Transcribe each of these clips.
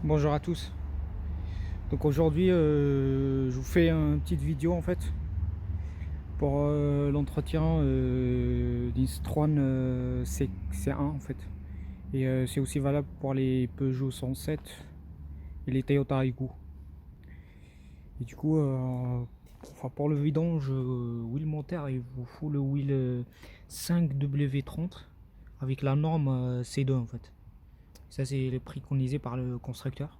Bonjour à tous. Donc aujourd'hui, je vous fais une petite vidéo en fait pour l'entretien d'une Citroën C1 en fait. Et c'est aussi valable pour les Peugeot 107 et les Toyota Aygo. Et du coup, pour le vidange wheel moteur, il vous faut le wheel 5W30 avec la norme C2 en fait. Ça c'est le préconisé par le constructeur.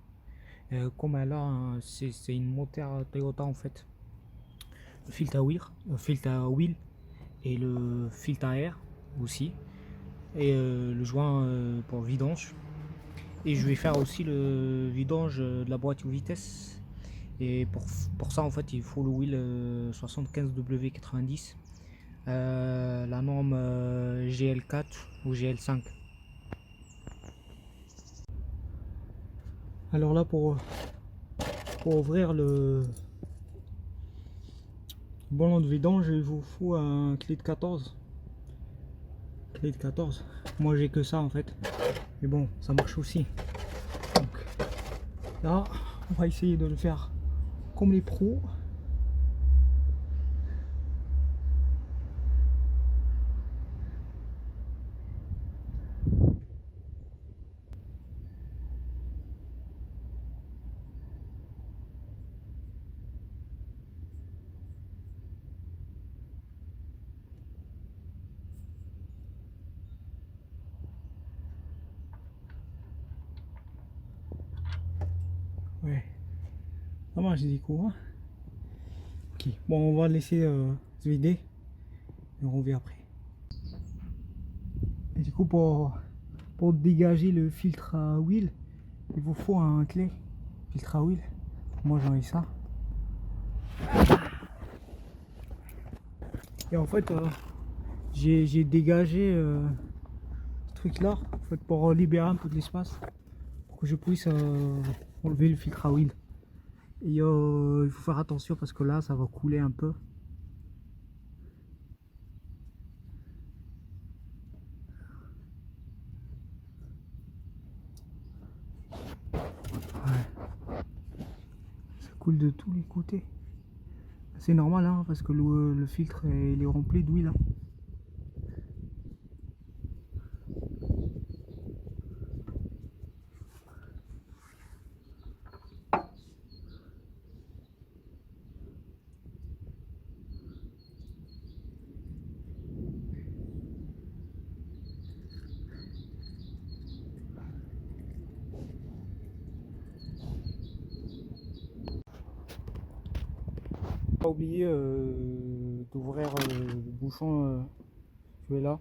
Comme elle a, c'est une moteur Toyota en fait. Le filtre à wheel et le filtre à air aussi. Et le joint pour vidange. Et je vais faire aussi le vidange de la boîte aux vitesses. Et pour ça en fait il faut le wheel 75W90. La norme GL4 ou GL5. Alors là pour ouvrir le ballon de vidange, il vous faut un clé de 14. Clé de 14. Moi j'ai que ça en fait. Mais bon, ça marche aussi. Donc là, on va essayer de le faire comme les pros. Ouais, ça marche des coups. Hein. Ok, bon, on va laisser se vider et on revient après. Et du coup, pour dégager le filtre à huile, il vous faut un clé filtre à huile. Moi j'en ai ça. Et en fait, j'ai dégagé ce truc là en fait, pour libérer un peu de l'espace pour que je puisse enlever le filtre à huile. Et il faut faire attention parce que là ça va couler un peu. Ouais. Ça coule de tous les côtés. C'est normal hein, parce que le filtre il est rempli d'huile. Hein. Pas oublier d'ouvrir le bouchon qui est là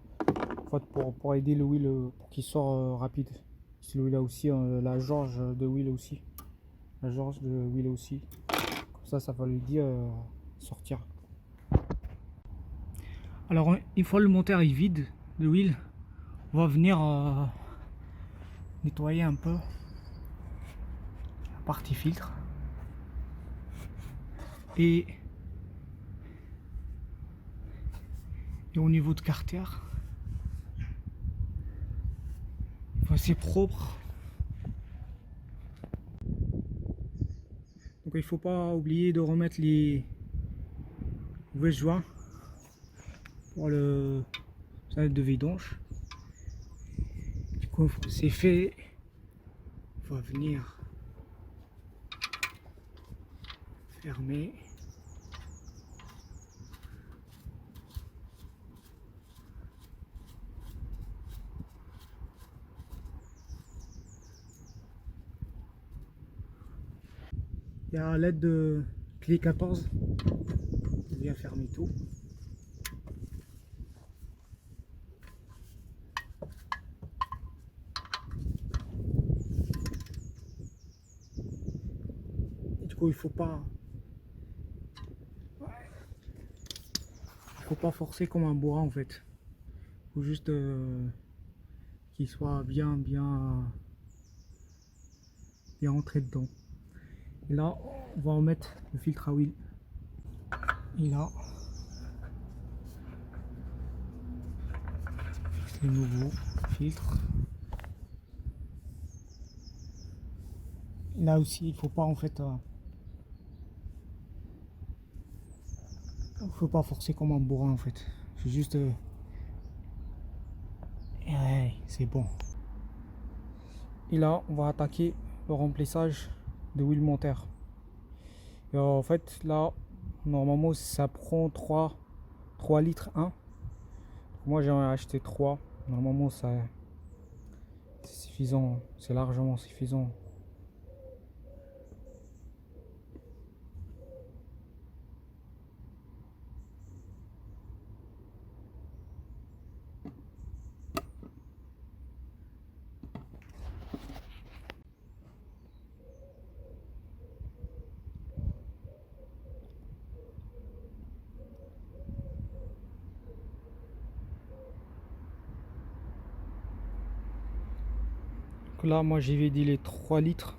en fait, pour aider le wheel pour qu'il sorte rapide. Si le wheel a aussi la jauge de wheel aussi. La jauge de wheel aussi. Comme ça va lui dire sortir. Alors une fois le moteur est vide de wheel, on va venir nettoyer un peu la partie filtre. Et au niveau de carter, c'est propre. Donc il faut pas oublier de remettre les mauvais joints pour le salade de vidange. Du coup c'est fait. On va venir fermer. Et à l'aide de clé 14, on vient fermer tout. Et du coup, il faut pas forcer comme un bourrin en fait. Il faut juste qu'il soit bien rentré dedans. Et là, on va remettre le filtre à huile. Et là, le nouveau filtre. Là aussi, il faut pas en fait, faut pas forcer comme un bourrin en fait. C'est juste, ouais, c'est bon. Et là, on va attaquer le remplissage de huile montaire. Et en fait, là, normalement, ça prend 3 litres 1. Moi, j'en ai acheté 3. Normalement, ça c'est suffisant. C'est largement suffisant. Donc là, moi, j'ai vidé les 3 litres.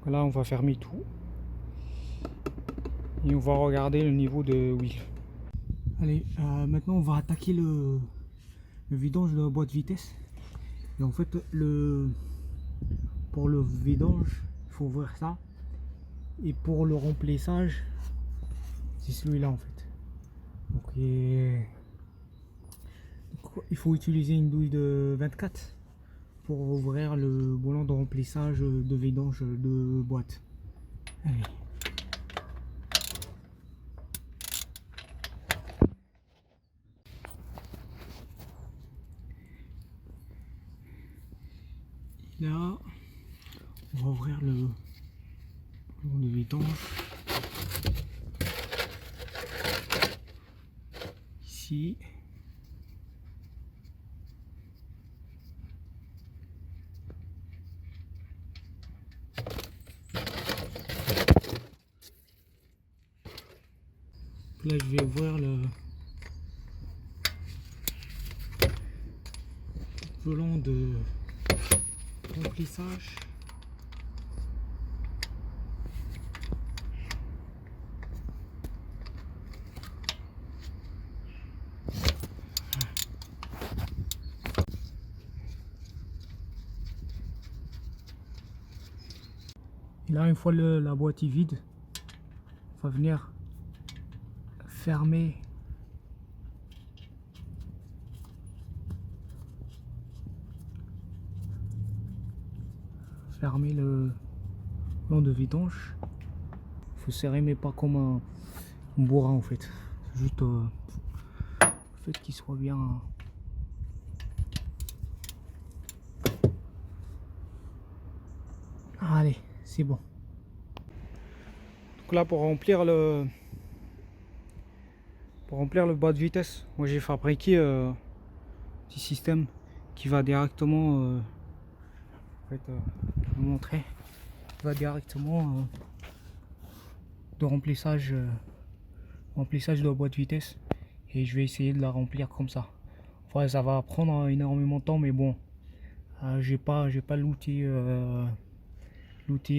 Là, on va fermer tout. Et on va regarder le niveau de huile. Allez, maintenant, on va attaquer le vidange de la boîte vitesse. Et en fait, pour le vidange, il faut ouvrir ça. Et pour le remplissage, c'est celui-là en fait. Donc, il faut utiliser une douille de 24 pour ouvrir le boulon de remplissage de vidange de boîte. Allez. Là, on va ouvrir le boulon de vidange. Ici. Là, je vais ouvrir le boulon de remplissage. Et là, une fois la boîte est vide, on va venir fermer le boulon de vidange. Il faut serrer mais pas comme un bourrin en fait. Juste le fait qu'il soit bien. Allez, c'est bon. Donc là pour remplir le bas de vitesse, moi j'ai fabriqué un petit système qui va directement en fait, je vais vous montrer, qui va directement de remplissage de la boîte de vitesse, et je vais essayer de la remplir comme ça. Enfin, ça va prendre énormément de temps, mais bon, j'ai pas l'outil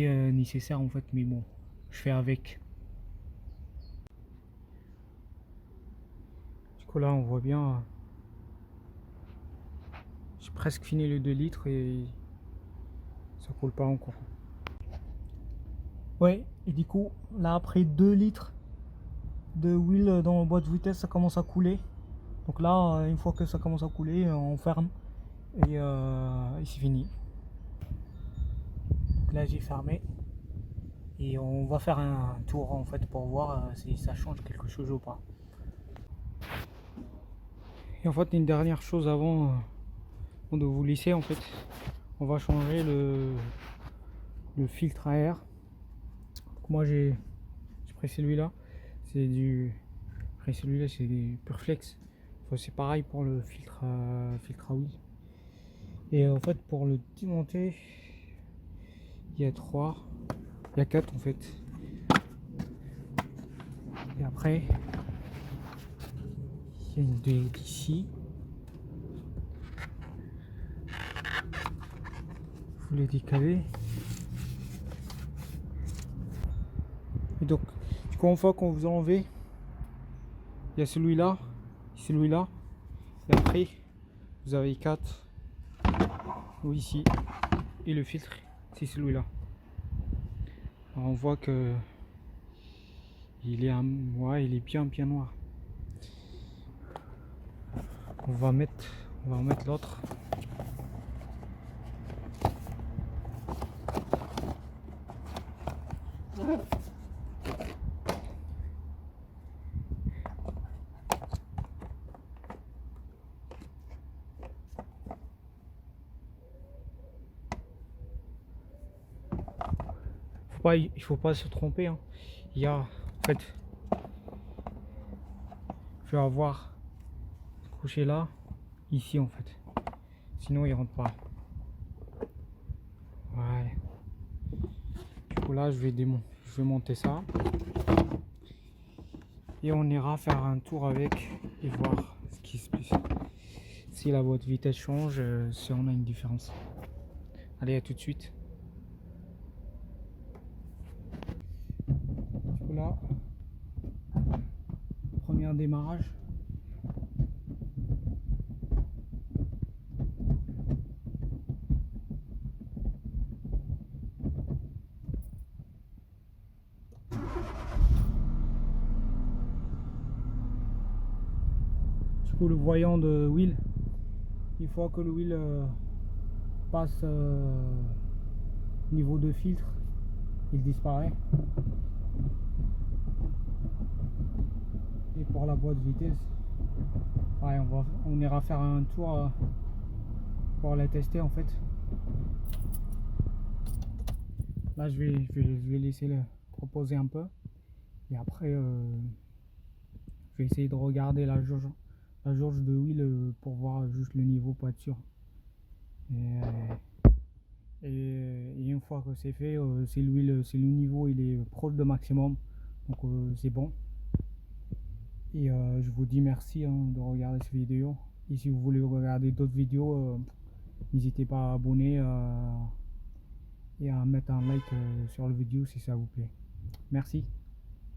nécessaire en fait, mais bon, je fais avec. Du coup là on voit bien, j'ai presque fini le 2 litres et ça coule pas encore. Ouais, et du coup là après 2 litres de huile dans la boîte de vitesse, ça commence à couler. Donc là, une fois que ça commence à couler, on ferme et c'est fini. Donc là j'ai fermé et on va faire un tour en fait pour voir si ça change quelque chose ou pas. Et en fait, une dernière chose avant de vous laisser, en fait, on va changer le filtre à air. Donc moi j'ai pris celui-là, c'est du Purflex. Enfin, c'est pareil pour le filtre à huile. Et en fait pour le démonter, il y a 4 en fait. Et après il y a une douille ici. Faut les décaler. coup, une fois qu'on vous enlevez, il y a celui-là, et après vous avez 4 ou ici, et le filtre c'est celui-là. Alors on voit que il est il est bien noir. On va mettre l'autre. Il faut pas se tromper, hein. Il y a, en fait, je vais avoir ce crochet là, ici en fait. Sinon il rentre pas. Voilà. Du coup là je vais monter ça. Et on ira faire un tour avec et voir ce qui se passe. Si la boîte vitesse change, si on a une différence. Allez, à tout de suite. Du coup là, premier démarrage. Du coup le voyant de wheel, une fois que le wheel passe niveau de filtre, il disparaît. Et pour la boîte vitesse, ouais, on ira faire un tour pour la tester en fait. Là je vais laisser le reposer un peu et après je vais essayer de regarder la jauge de wheel pour voir juste le niveau pour être sûr. Et une fois que c'est fait, c'est le niveau il est proche de maximum, donc c'est bon. Et je vous dis merci de regarder cette vidéo. Et si vous voulez regarder d'autres vidéos, n'hésitez pas à abonner et à mettre un like sur la vidéo si ça vous plaît. Merci.